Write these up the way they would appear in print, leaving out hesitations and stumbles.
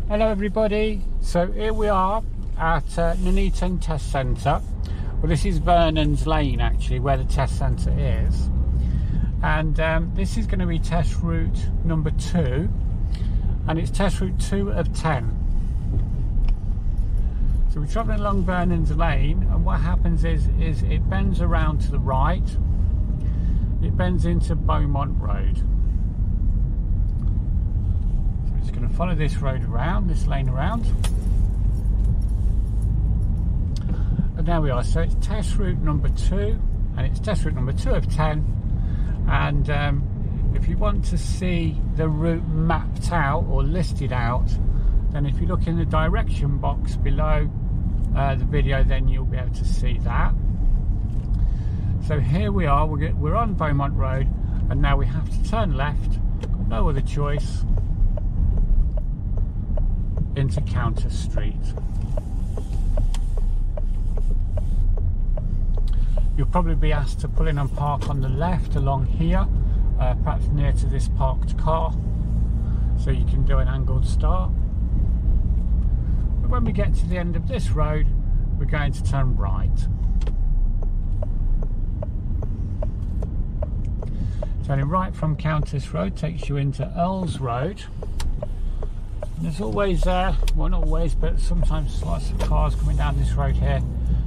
Hello everybody, so here we are at Nuneaton Test Centre. Well, this is Vernon's Lane actually, where the test centre is, and this is going to be test route number 2, and it's test route 2 of 10. So we're travelling along Vernon's Lane, and what happens is it bends around to the right, it bends into Beaumont Road. Just going to follow this road around, this lane around, and there we are. So it's test route number 2, and it's test route number 2 of 10. And if you want to see the route mapped out or listed out, then if you look in the direction box below the video, then you'll be able to see that. So here we are, we're on Beaumont Road, and now we have to turn left, got no other choice, into Countess Street. You'll probably be asked to pull in and park on the left along here, perhaps near to this parked car, so you can do an angled start. But when we get to the end of this road, we're going to turn right. Turning right from Countess Road takes you into Earls Road. And there's always, well not always, but sometimes lots of cars coming down this road here.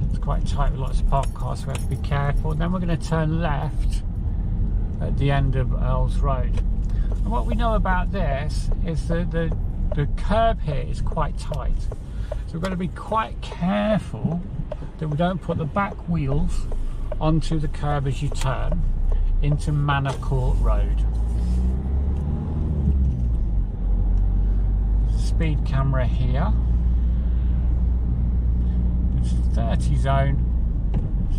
It's quite tight with lots of parked cars, so we have to be careful. And then we're going to turn left at the end of Earls Road. And what we know about this is that the curb here is quite tight. So we've got to be quite careful that we don't put the back wheels onto the curb as you turn into Manor Court Road. Speed camera here. It's a 30 zone,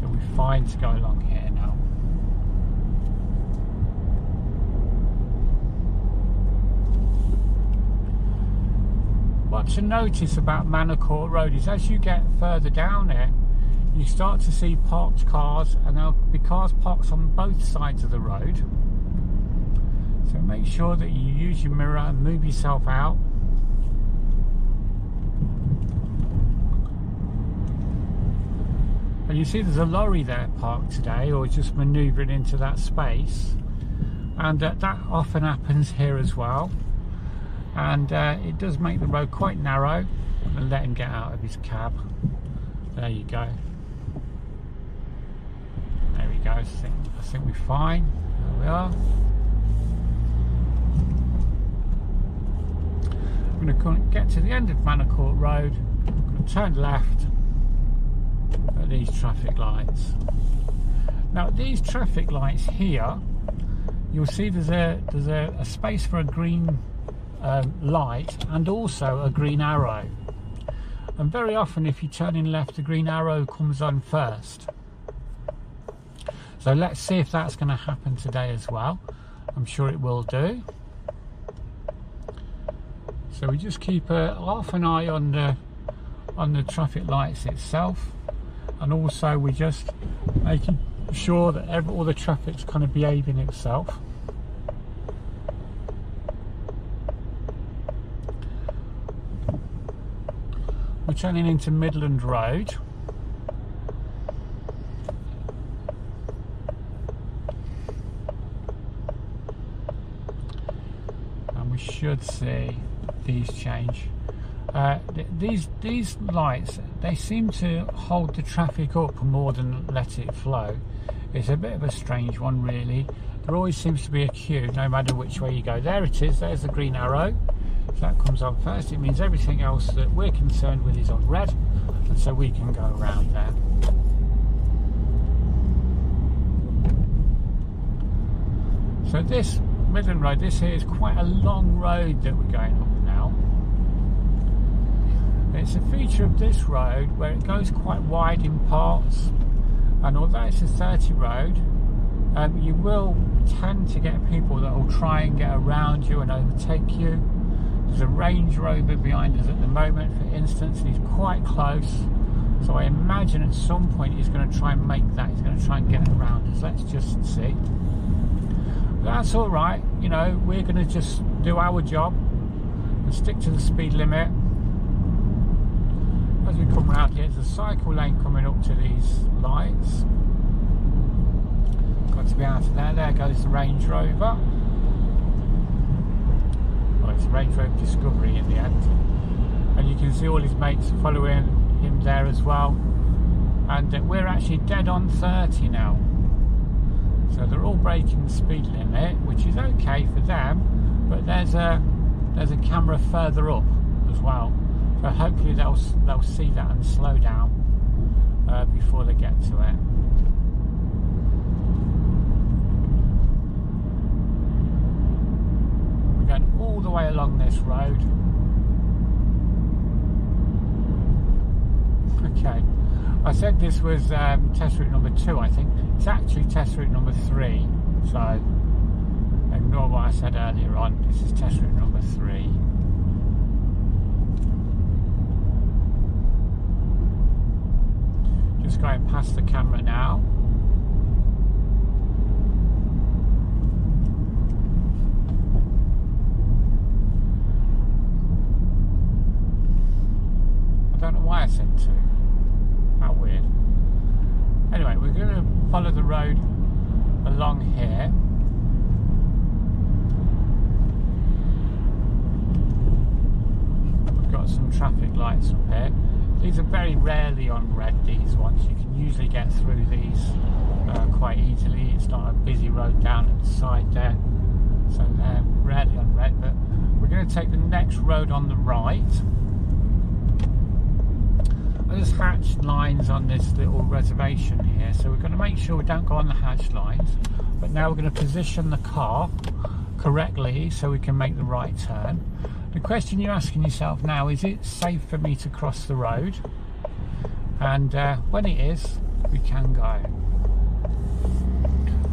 so we're fine to go along here now. What to notice about Manor Court Road is as you get further down it, you start to see parked cars, and there'll be cars parked on both sides of the road. So make sure that you use your mirror and move yourself out. And you see there's a lorry there parked today, or just manoeuvring into that space, and that often happens here as well. And it does make the road quite narrow. I'm going to let him get out of his cab. There you go. There we go. I think we're fine. There we are. I'm going to get to the end of Manor Court Road. I'm going to turn left at these traffic lights. Now at these traffic lights here, you'll see there's a space for a green light and also a green arrow. And very often if you turn in left, the green arrow comes on first. So let's see if that's going to happen today as well. I'm sure it will do. So we just keep half an eye on the traffic lights itself, and also we're just making sure that all the traffic's kind of behaving itself. We're turning into Midland Road. And we should see these change. These lights, they seem to hold the traffic up more than let it flow. It's a bit of a strange one really. There always seems to be a queue no matter which way you go. There it is, there's the green arrow. So that comes on first. It means everything else that we're concerned with is on red, and so we can go around there. So this Midland Road, this here is quite a long road that we're going up now. It's a feature of this road where it goes quite wide in parts, and although it's a 30 road, you will tend to get people that will try and get around you and overtake you. There's a Range Rover behind us at the moment, for instance, and he's quite close, so I imagine at some point he's going to try and make that, he's going to try and get around us. Let's just see. But that's alright, you know, we're going to just do our job and stick to the speed limit. As we come around here, there's a cycle lane coming up to these lights. Got to be out of there. There goes the Range Rover. Well, it's a Range Rover Discovery in the end. And you can see all his mates following him there as well. And we're actually dead on 30 now. So they're all breaking the speed limit, which is okay for them. But there's a camera further up as well. So hopefully they'll see that and slow down before they get to it. We're going all the way along this road. Okay, I said this was test route number 2, I think. It's actually test route number 3, so ignore what I said earlier on. This is test route number 3. Just going past the camera now. I don't know why I said 2. How weird. Anyway, we're going to follow the road along here. We've got some traffic lights up here. These are very rarely on red, these ones. You can usually get through these quite easily. It's not a busy road down at the side there, so they're rarely on red. But we're going to take the next road on the right. There's hatched lines on this little reservation here, so we're going to make sure we don't go on the hatched lines. But now we're going to position the car correctly so we can make the right turn. The question you're asking yourself now is it safe for me to cross the road? And when it is, we can go.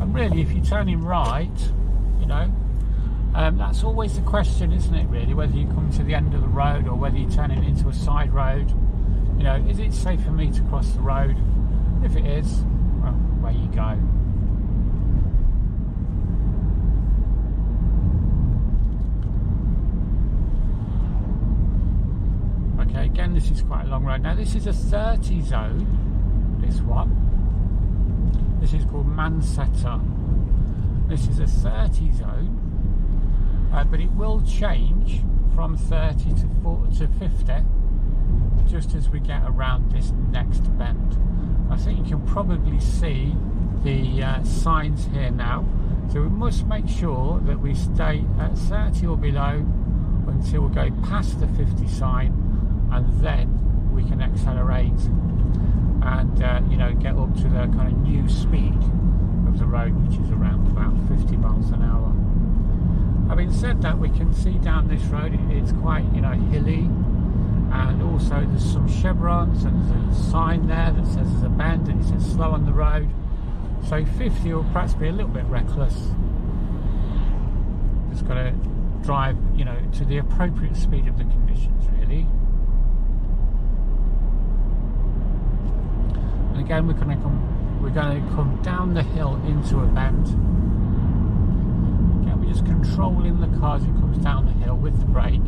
And really, if you're turning right, you know, that's always the question, isn't it, really? Whether you come to the end of the road or whether you're turning into a side road. You know, is it safe for me to cross the road? If it is, well, away you go. Okay, again, this is quite a long road. Now, this is a 30 zone, this one. This is called Mansetter. This is a 30 zone, but it will change from 30 to 50. Just as we get around this next bend. I think you can probably see the signs here now, so we must make sure that we stay at 30 or below until we go past the 50 sign, and then we can accelerate and you know, get up to the kind of new speed of the road, which is around about 50 miles an hour. Having said that, we can see down this road it's quite, you know, hilly. And also there's some chevrons and there's a sign there that says there's a bend and it says slow on the road. So 50 will perhaps be a little bit reckless. Just got to drive, you know, to the appropriate speed of the conditions, really. And again, we're going to come down the hill into a bend. Again, we're just controlling the car as it comes down the hill with the brake.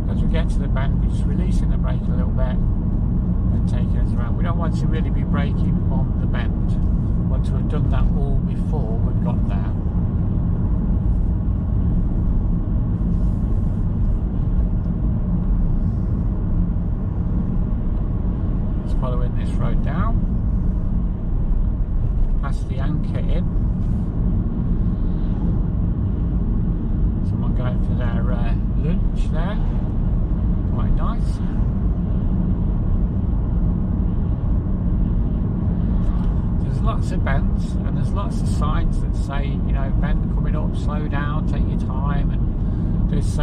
As we get to the bend, we're just releasing the brake a little bit and taking us around. We don't want to really be braking on the bend. We want to have done that all before we've got there. Just following this road down, past the Anchor Inn. Someone going for their lunch there. Quite nice. There's lots of bends and there's lots of signs that say, you know, bend coming up, slow down, take your time. And there's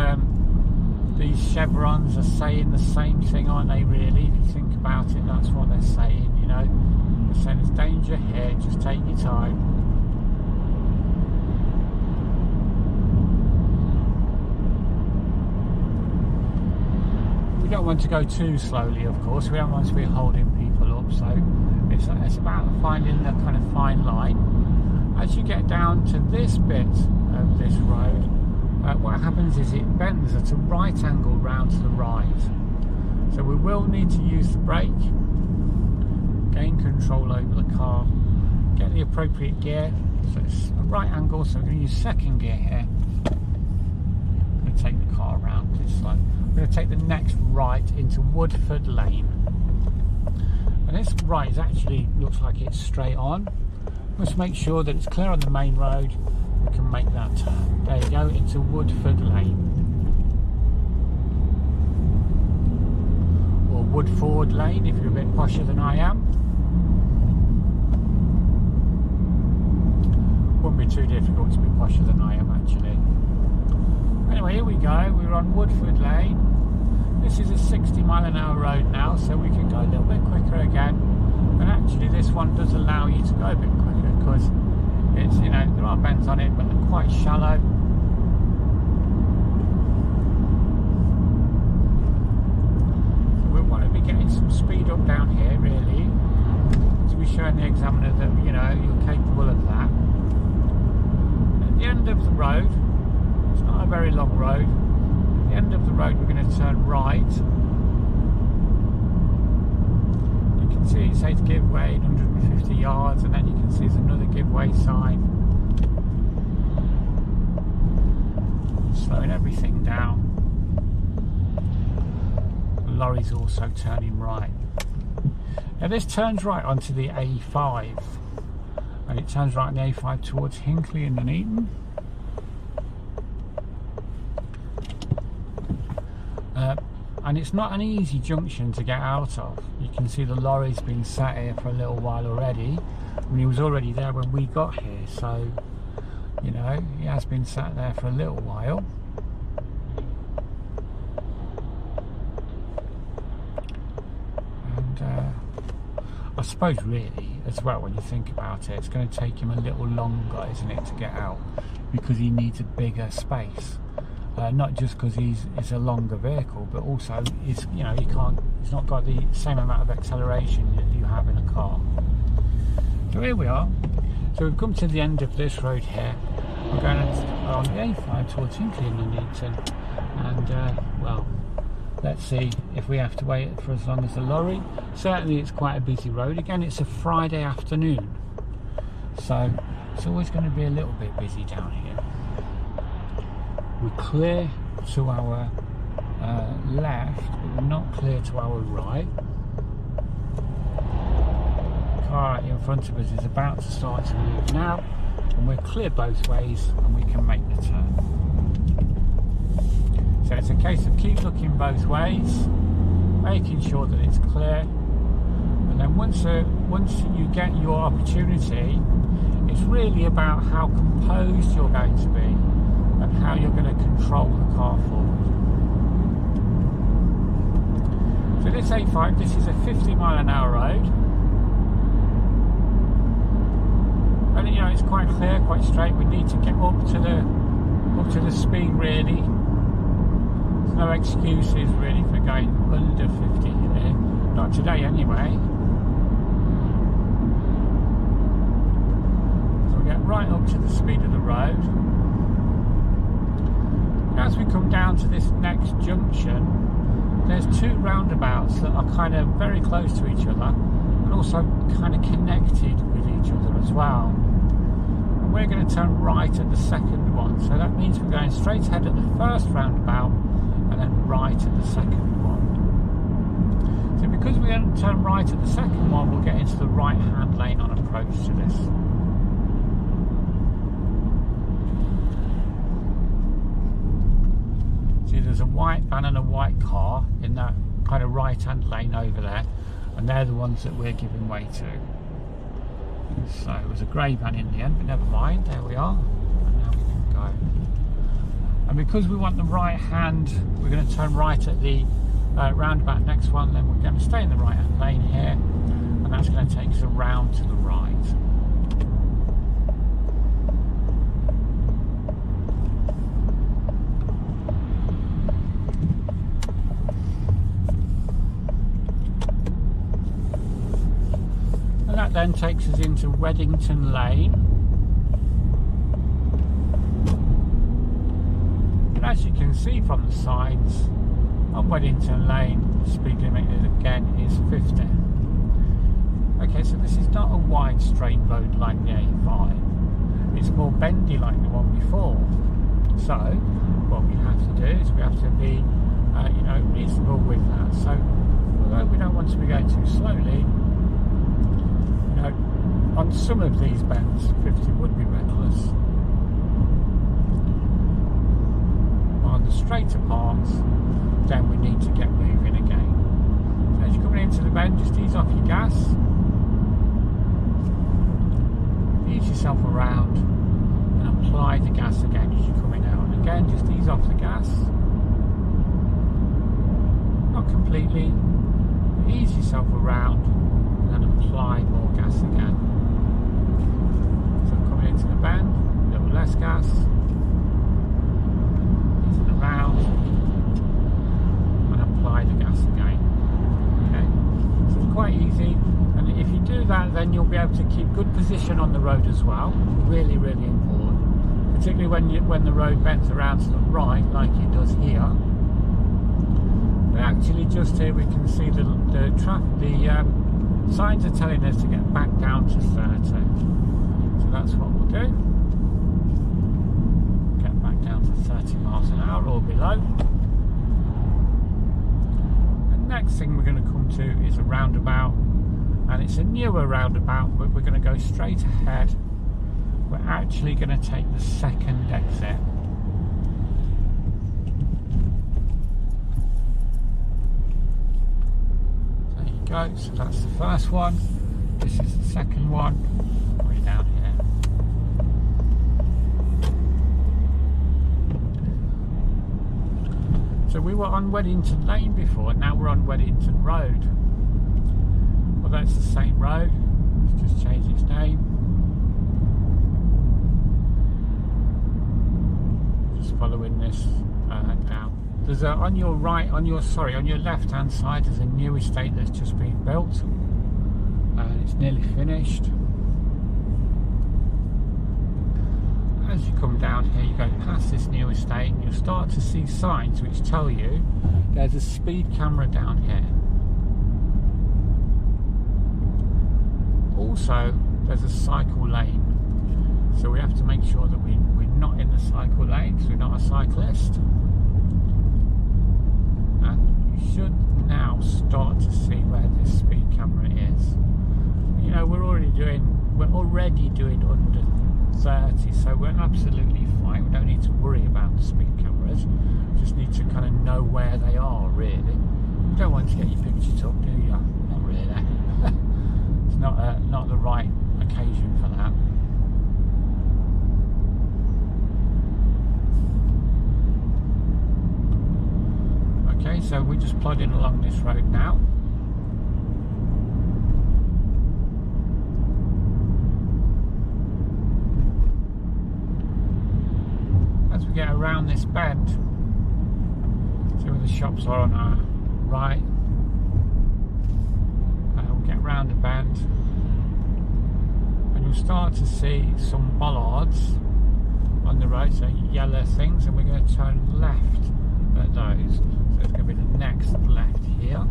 these chevrons are saying the same thing, aren't they, really? If you think about it, that's what they're saying, you know. They're saying there's danger here, just take your time. We don't want to go too slowly, of course. We don't want to be holding people up, so it's about finding the kind of fine line. As you get down to this bit of this road, what happens is it bends at a right angle round to the right. So we will need to use the brake, gain control over the car, get the appropriate gear. So it's a right angle, so we're going to use second gear here. I'm going to take the car around this side. I'm going to take the next right into Woodford Lane. And this right is actually, looks like it's straight on. Let's make sure that it's clear on the main road. We can make that turn. There you go, into Woodford Lane. Or Woodford Lane if you're a bit posher than I am. Wouldn't be too difficult to be posher than I am actually. Anyway, here we go, we're on Woodford Lane. This is a 60-mile-an-hour road now, so we can go a little bit quicker again. And actually this one does allow you to go a bit quicker because it's, you know, there are bends on it, but they're quite shallow. So we want to be getting some speed up down here, really, to be showing the examiner that, you know, you're capable of that. At the end of the road, it's not a very long road. At the end of the road, we're going to turn right. See, it says give way 150 yards, and then you can see there's another give way sign. Slowing everything down. The lorry's also turning right. Now this turns right onto the A5, and it turns right on the A5 towards Hinckley and Nuneaton. And it's not an easy junction to get out of. You can see the lorry's been sat here for a little while already. I mean, he was already there when we got here, so, you know, he has been sat there for a little while. And I suppose really, as well, when you think about it, it's going to take him a little longer, isn't it, to get out, because he needs a bigger space. Not just because it's a longer vehicle, but also it's, you know, he's not got the same amount of acceleration that you have in a car. So here we are. So we've come to the end of this road here. We're going on the A5 towards Hinckley and Nuneaton, and well, let's see if we have to wait for as long as the lorry. Certainly it's quite a busy road. Again, it's a Friday afternoon, so it's always going to be a little bit busy down here. We're clear to our left, but we're not clear to our right. The car in front of us is about to start to move now, and we're clear both ways, and we can make the turn. So it's a case of keep looking both ways, making sure that it's clear, and then once you get your opportunity, it's really about how composed you're going to be and how you're going to control the car forward. So this A5, this is a 50-mile-an-hour road, and you know it's quite clear, quite straight. We need to get up to the speed really. There's no excuses really for going under 50 here, not today anyway. So we get right up to the speed of the road. As we come down to this next junction, there's two roundabouts that are kind of very close to each other and also kind of connected with each other as well. And we're going to turn right at the second one, so that means we're going straight ahead at the first roundabout and then right at the second one. So because we're going to turn right at the second one, we'll get into the right-hand lane on approach to this. There's a white van and a white car in that kind of right-hand lane over there, and they're the ones that we're giving way to. So it was a grey van in the end, but never mind, there we are, and now we can go. And because we want the right hand, we're going to turn right at the roundabout next one, then we're going to stay in the right-hand lane here, and that's going to take us around to the right. That then takes us into Weddington Lane. But as you can see from the signs, on Weddington Lane, the speed limit again is 50. Okay, so this is not a wide straight road like the A5. It's more bendy like the one before. So what we have to do is we have to be, you know, reasonable with that. So although we don't want to be going too slowly, you know, on some of these bends, 50 would be reckless. On the straighter parts, then we need to get moving again. So as you're coming into the bend, just ease off your gas, ease yourself around, and apply the gas again as you're coming out. And again, just ease off the gas, not completely, but ease yourself around, and then apply more gas again. So coming into the bend, a little less gas, ease it around, apply the gas again. Okay, so it's quite easy, and if you do that, then you'll be able to keep good position on the road as well. Really, really important, particularly when the road bends around to the right, like it does here. But actually, just here we can see the signs are telling us to get back down to 30. So that's what we'll do. Get back down to 30 miles an hour or below. Next thing we're going to come to is a roundabout, and it's a newer roundabout, but we're going to go straight ahead. We're actually going to take the second exit. There you go, so that's the first one, this is the second one, way down here. So we were on Weddington Lane before, now we're on Weddington Road. Well, that's the same road, it's just changed its name. Just following this now. There's on your left hand side, there's a new estate that's just been built, and it's nearly finished. As you come down here, you go past this new estate, and you'll start to see signs which tell you there's a speed camera down here. Also, there's a cycle lane, so we have to make sure that we're not in the cycle lane, because we're not a cyclist. And you should now start to see where this speed camera is. You know, we're already doing under 30, so we're absolutely fine. We don't need to worry about the speed cameras. We just need to kind of know where they are, really. You don't want to get your picture took, do you? Not really. It's not the right occasion for that. Okay, so we're just plodding along this road now. As we get around this bend, see where the shops are on our right. We'll get round the bend, and you'll start to see some bollards on the road, so yellow things, and we're going to turn left at those. So it's going to be the next left here,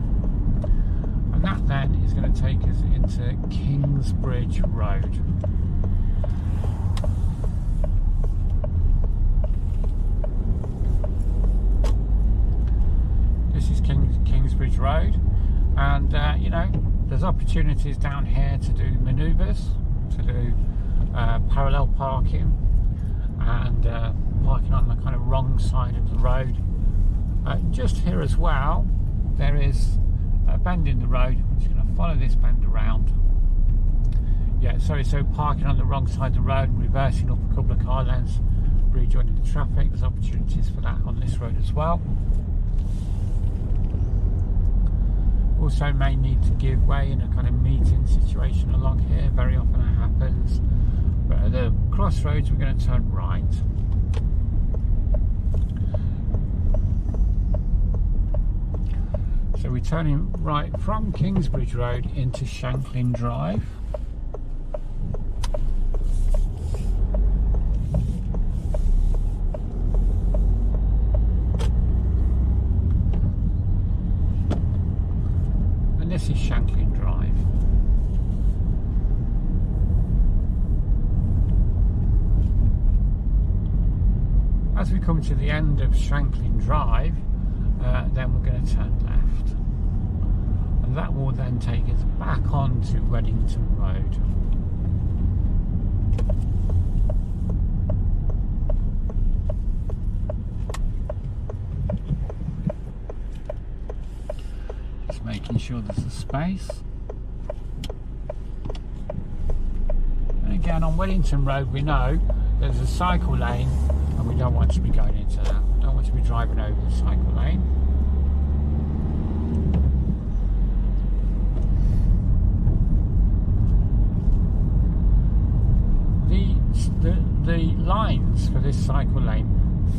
and that then is going to take us into Kingsbridge Road. This is Kingsbridge Road, and you know, there's opportunities down here to do manoeuvres, to do parallel parking, and parking on the kind of wrong side of the road. Just here as well, there is a bend in the road. I'm just going to follow this bend around. Yeah, sorry, so parking on the wrong side of the road, reversing up a couple of car lengths, rejoining the traffic. There's opportunities for that on this road as well. Also may need to give way in a kind of meeting situation along here. Very often it happens. But at the crossroads, we're going to turn right. So we're turning right from Kingsbridge Road into Shanklin Drive. come to the end of Shanklin Drive, then we're going to turn left, and that will then take us back onto Weddington Road. Just making sure there's a space. And again, on Weddington Road we know there's a cycle lane, and we don't want to be going into that. We don't want to be driving over the cycle lane. The lines for this cycle lane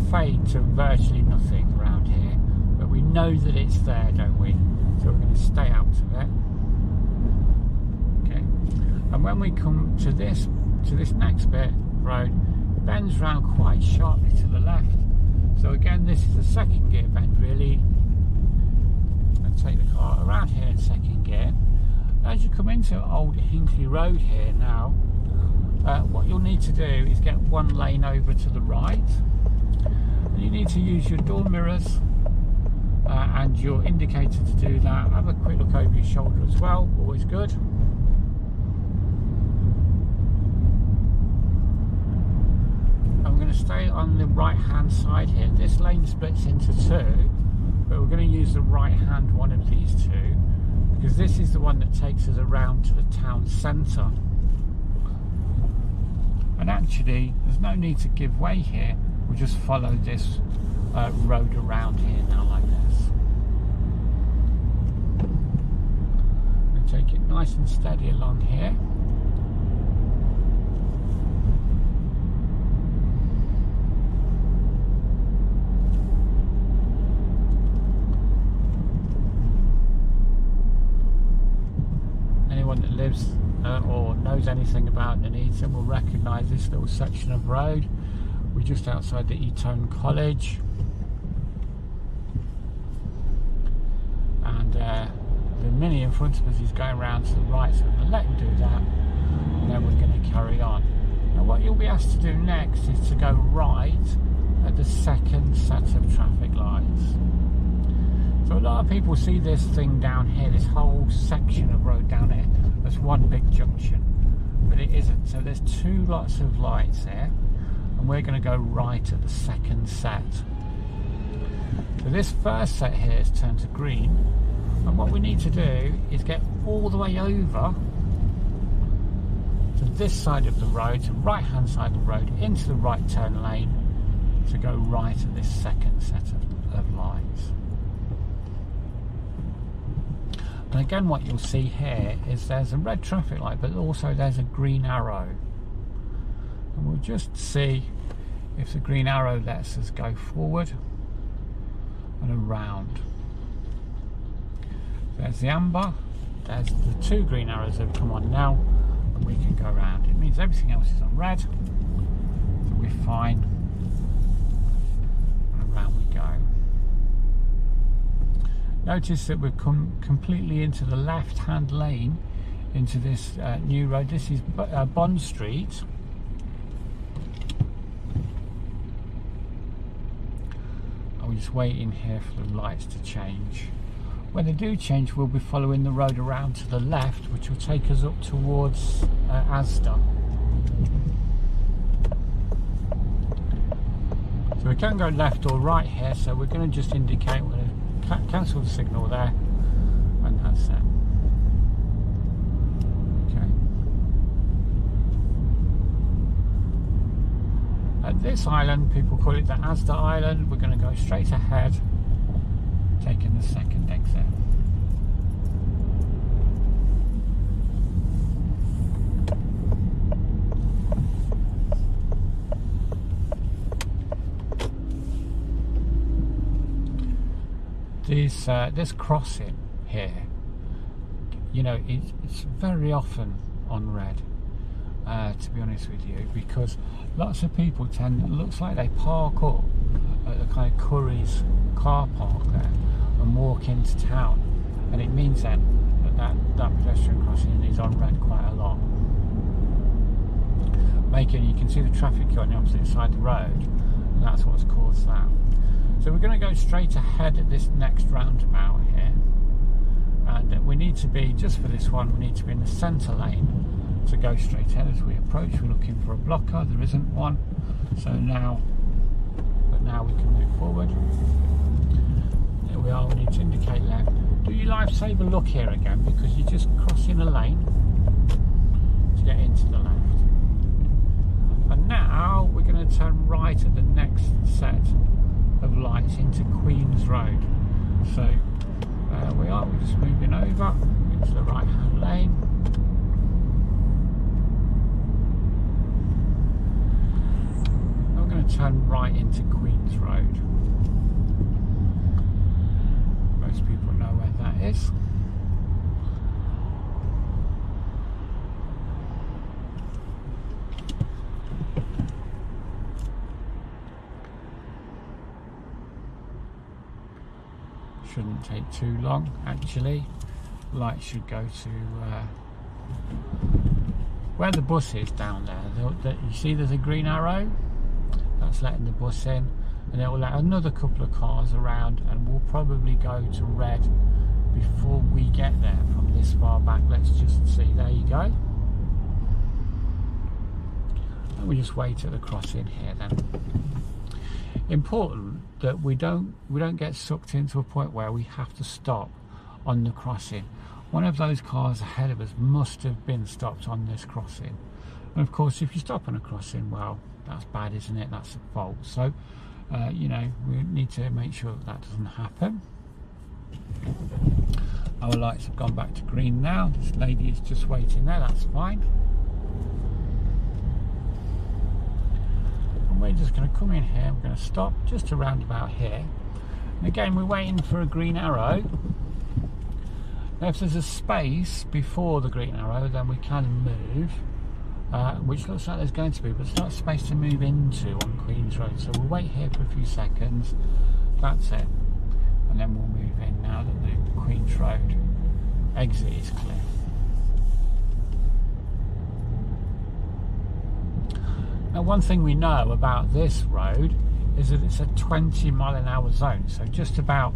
fade to virtually nothing around here, but we know that it's there, don't we? So we're going to stay out of it. Okay. And when we come to this next bit road, it bends round quite sharply to the left. So again, this is a second gear bend really. And take the car around here in second gear. As you come into Old Hinkley Road here now, what you'll need to do is get one lane over to the right. And you need to use your door mirrors and your indicator to do that. Have a quick look over your shoulder as well, always good. I'm going to stay on the right hand side here. This lane splits into two, but we're going to use the right hand one of these two, because this is the one that takes us around to the town centre. And actually there's no need to give way here, we'll just follow this road around here now like this. And take it nice and steady along here. Anyone that lives or knows anything about Nuneaton will recognise this little section of road. We're just outside the Eton College, and the Mini in front of us is going round to the right, so we're going to let him do that, and then we're going to carry on. Now what you'll be asked to do next is to go right at the second set of traffic lights. So a lot of people see this thing down here, this whole section of road down here, as one big junction, but it isn't. So there's two lots of lights here, and we're going to go right at the second set. So this first set here is turned to green, and what we need to do is get all the way over to this side of the road, to the right hand side of the road, into the right turn lane, to go right at this second set of lights. And again, what you'll see here is there's a red traffic light, but also there's a green arrow. And we'll just see if the green arrow lets us go forward and around. There's the amber, there's the two green arrows that have come on now, and we can go around. It means everything else is on red, so we're fine. And around we go. Notice that we've come completely into the left-hand lane into this new road. This is Bond Street. I'm just waiting here for the lights to change. When they do change, we'll be following the road around to the left, which will take us up towards Asda. So we can go left or right here, so we're going to just indicate, we're going to cancel the signal there, and that's it. Okay. At this island, people call it the Asda Island. We're going to go straight ahead, taking the second exit. This crossing here, you know, it's very often on red, to be honest with you, because lots of people it looks like they park up at the kind of Curry's car park there and walk into town, and it means then that pedestrian crossing is on red quite a lot. You can see the traffic on the opposite side of the road, and that's what's caused that. So we're going to go straight ahead at this next roundabout here, and we need to be, just for this one, we need to be in the centre lane to go straight ahead as we approach. We're looking for a blocker, there isn't one, so now we can move forward. There we are, we need to indicate left. Do your lifesaver look here again, because you're just crossing a lane to get into the left. And now we're going to turn right at the next set of lights into Queen's Road. So we're just moving over into the right hand lane. And we're going to turn right into Queen's Road. Most people know where that is. Shouldn't take too long, actually. Lights should go to where the bus is down there. You see there's a green arrow? That's letting the bus in, and it will let another couple of cars around, and we'll probably go to red before we get there from this far back. Let's just see. There you go. And we just wait at the crossing here then. Important that we don't get sucked into a point where we have to stop on the crossing. One of those cars ahead of us must have been stopped on this crossing, and of course if you stop on a crossing, well, that's bad, isn't it? That's a fault. So you know, we need to make sure that doesn't happen. Our lights have gone back to green now. This lady is just waiting there, that's fine. We're just going to come in here, we're going to stop just around about here, and again we're waiting for a green arrow. Now if there's a space before the green arrow, then we can move, which looks like there's going to be, but there's not space to move into on Queen's Road, so we'll wait here for a few seconds. That's it, and then we'll move in now that the Queen's Road exit is clear. Now one thing we know about this road is that it's a 20-mile-an-hour zone, so just about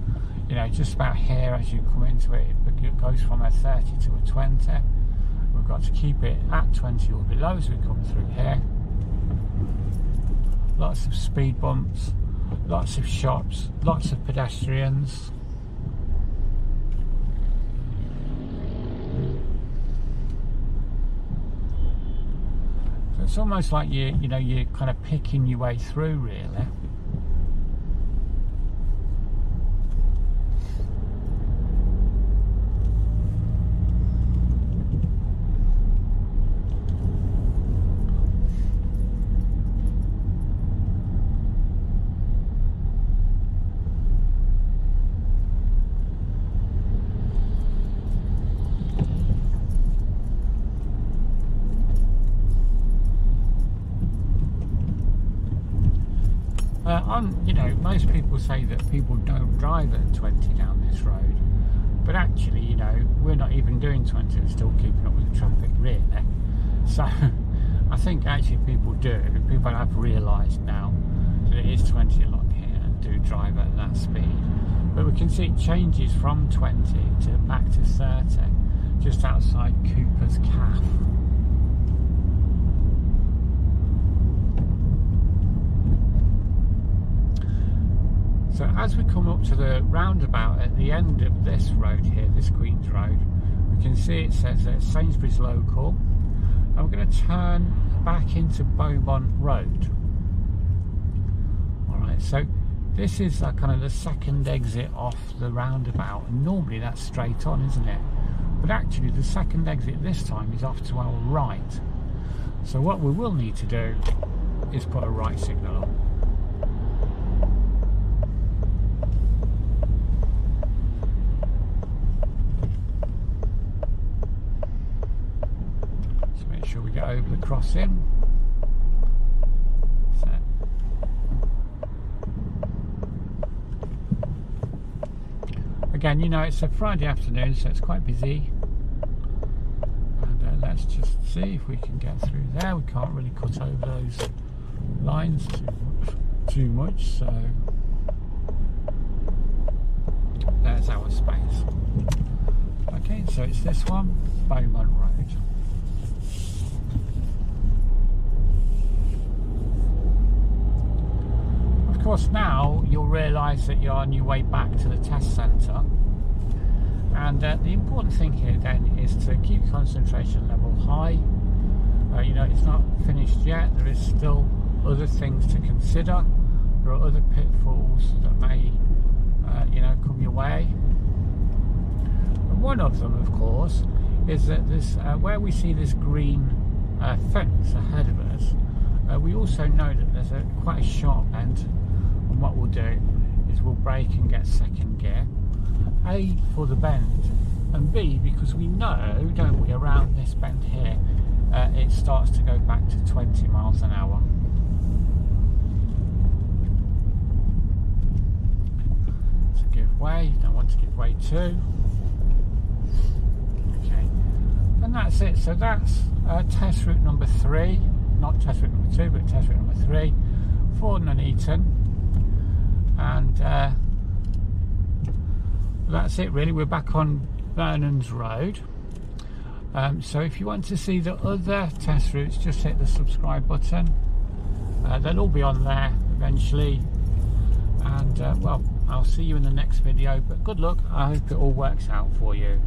here as you come into it, it goes from a 30 to a 20. We've got to keep it at 20 or below as we come through here. Lots of speed bumps, lots of shops, lots of pedestrians. It's almost like you're kind of picking your way through, really. Most people say that people don't drive at 20 down this road, but actually, we're not even doing 20 and still keeping up with the traffic, really. So I think actually people have realised now that it is 20 along here and do drive at that speed. But we can see it changes from 20 to back to 30 just outside Cooper's Calf. So as we come up to the roundabout at the end of this road here, this Queen's Road, we can see it says that Sainsbury's local, and we're going to turn back into Beaumont Road. Alright, so this is kind of the second exit off the roundabout, and normally that's straight on, isn't it? But actually the second exit this time is off to our right. So what we will need to do is put a right signal on. We get over the crossing. So. Again, it's a Friday afternoon, so it's quite busy. And let's just see if we can get through there. We can't really cut over those lines too much, so there's our space. Okay, so it's this one, Beaumont Road. Of course, now you'll realise that you're on your way back to the test centre, and the important thing here then is to keep concentration level high. You know, it's not finished yet. There is still other things to consider. There are other pitfalls that may you know, come your way. And one of them, of course, is that this where we see this green fence ahead of us, we also know that there's quite a sharp bend, and what we'll do is we'll brake and get second gear, A, for the bend, and B, because we know, don't we, around this bend here it starts to go back to 20 miles an hour. To give way, don't want to give way too. Okay, and that's it. So that's test route number 3, not test route number 2, but test route number 3 for Nuneaton. And that's it really. We're back on Vernon's Road. So if you want to see the other test routes, just hit the subscribe button. They'll all be on there eventually. And well, I'll see you in the next video, but good luck. I hope it all works out for you.